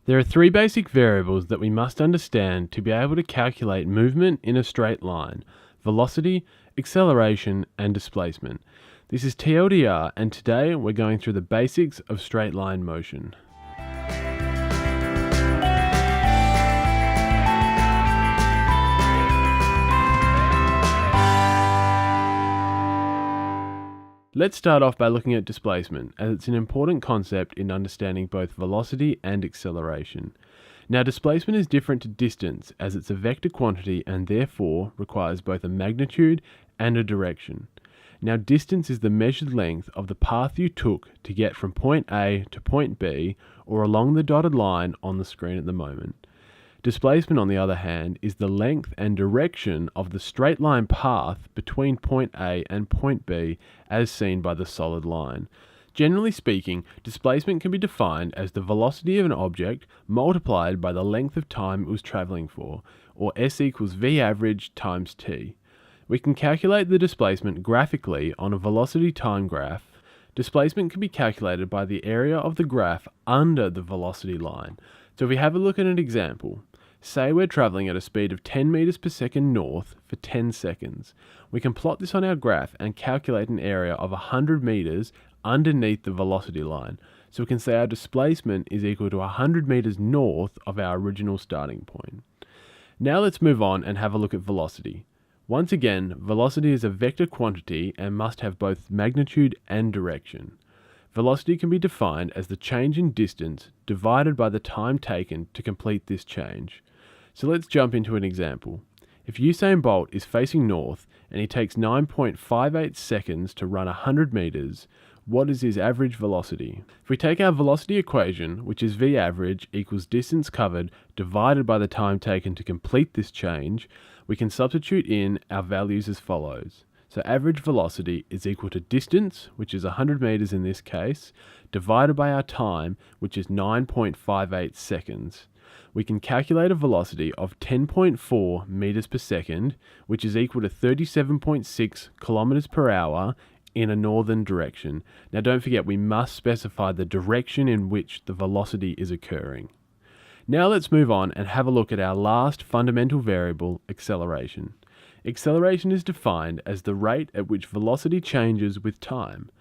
There are three basic variables that we must understand to be able to calculate movement in a straight line: velocity, acceleration, and displacement. This is TLDR, and today we're going through the basics of straight line motion. Let's start off by looking at displacement, as it's an important concept in understanding both velocity and acceleration. Now, displacement is different to distance, as it's a vector quantity and therefore requires both a magnitude and a direction. Now, distance is the measured length of the path you took to get from point A to point B, or along the dotted line on the screen at the moment. Displacement, on the other hand, is the length and direction of the straight line path between point A and point B as seen by the solid line. Generally speaking, displacement can be defined as the velocity of an object multiplied by the length of time it was travelling for, or S equals V average times t. We can calculate the displacement graphically on a velocity time graph. Displacement can be calculated by the area of the graph under the velocity line. So if we have a look at an example, say we're travelling at a speed of 10 meters per second north for 10 seconds. We can plot this on our graph and calculate an area of 100 meters underneath the velocity line. So we can say our displacement is equal to 100 meters north of our original starting point. Now let's move on and have a look at velocity. Once again, velocity is a vector quantity and must have both magnitude and direction. Velocity can be defined as the change in distance divided by the time taken to complete this change. So let's jump into an example. If Usain Bolt is facing north and he takes 9.58 seconds to run 100 meters, what is his average velocity? If we take our velocity equation, which is V average equals distance covered divided by the time taken to complete this change, we can substitute in our values as follows. So average velocity is equal to distance, which is 100 meters in this case, divided by our time, which is 9.58 seconds. We can calculate a velocity of 10.4 meters per second, which is equal to 37.6 kilometers per hour in a northern direction. Now don't forget, we must specify the direction in which the velocity is occurring. Now let's move on and have a look at our last fundamental variable, acceleration. Acceleration is defined as the rate at which velocity changes with time.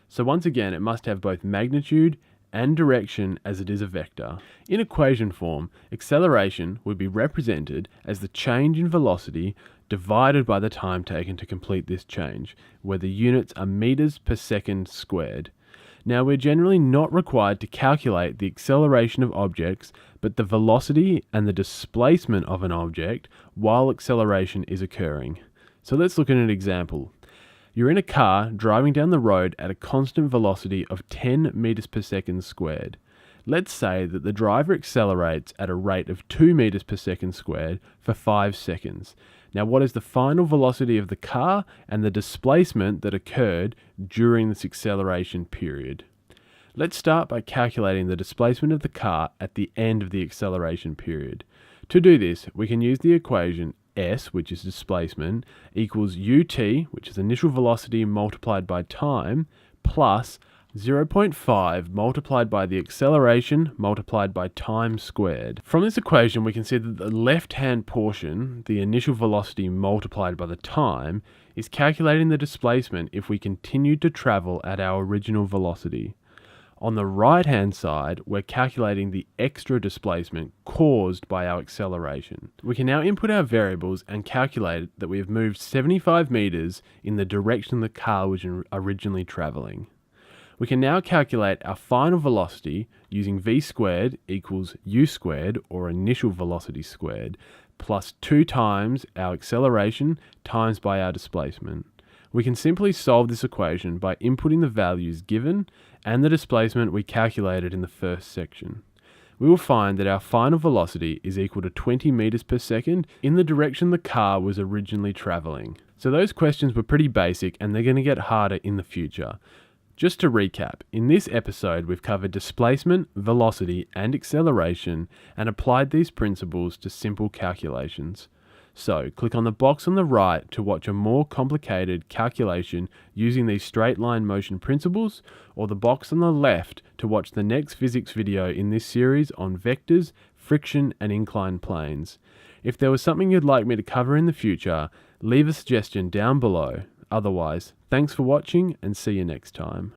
So once again, it must have both magnitude and direction as it is a vector. In equation form, acceleration would be represented as the change in velocity divided by the time taken to complete this change, where the units are meters per second squared. Now, we're generally not required to calculate the acceleration of objects, but the velocity and the displacement of an object while acceleration is occurring. So let's look at an example. You're in a car driving down the road at a constant velocity of 10 meters per second squared. Let's say that the driver accelerates at a rate of 2 meters per second squared for 5 seconds. Now, what is the final velocity of the car and the displacement that occurred during this acceleration period? Let's start by calculating the displacement of the car at the end of the acceleration period. To do this, we can use the equation S, which is displacement, equals ut, which is initial velocity multiplied by time, plus 0.5 multiplied by the acceleration multiplied by time squared. From this equation, we can see that the left-hand portion, the initial velocity multiplied by the time, is calculating the displacement if we continued to travel at our original velocity. On the right-hand side, we're calculating the extra displacement caused by our acceleration. We can now input our variables and calculate that we have moved 75 meters in the direction the car was originally traveling. We can now calculate our final velocity using v squared equals u squared, or initial velocity squared, plus 2 times our acceleration times by our displacement. We can simply solve this equation by inputting the values given and the displacement we calculated in the first section. We will find that our final velocity is equal to 20 meters per second in the direction the car was originally traveling. So those questions were pretty basic, and they're going to get harder in the future. Just to recap, in this episode we've covered displacement, velocity and acceleration and applied these principles to simple calculations. So click on the box on the right to watch a more complicated calculation using these straight line motion principles, or the box on the left to watch the next physics video in this series on vectors, friction and inclined planes. If there was something you'd like me to cover in the future, leave a suggestion down below. Otherwise, thanks for watching and see you next time.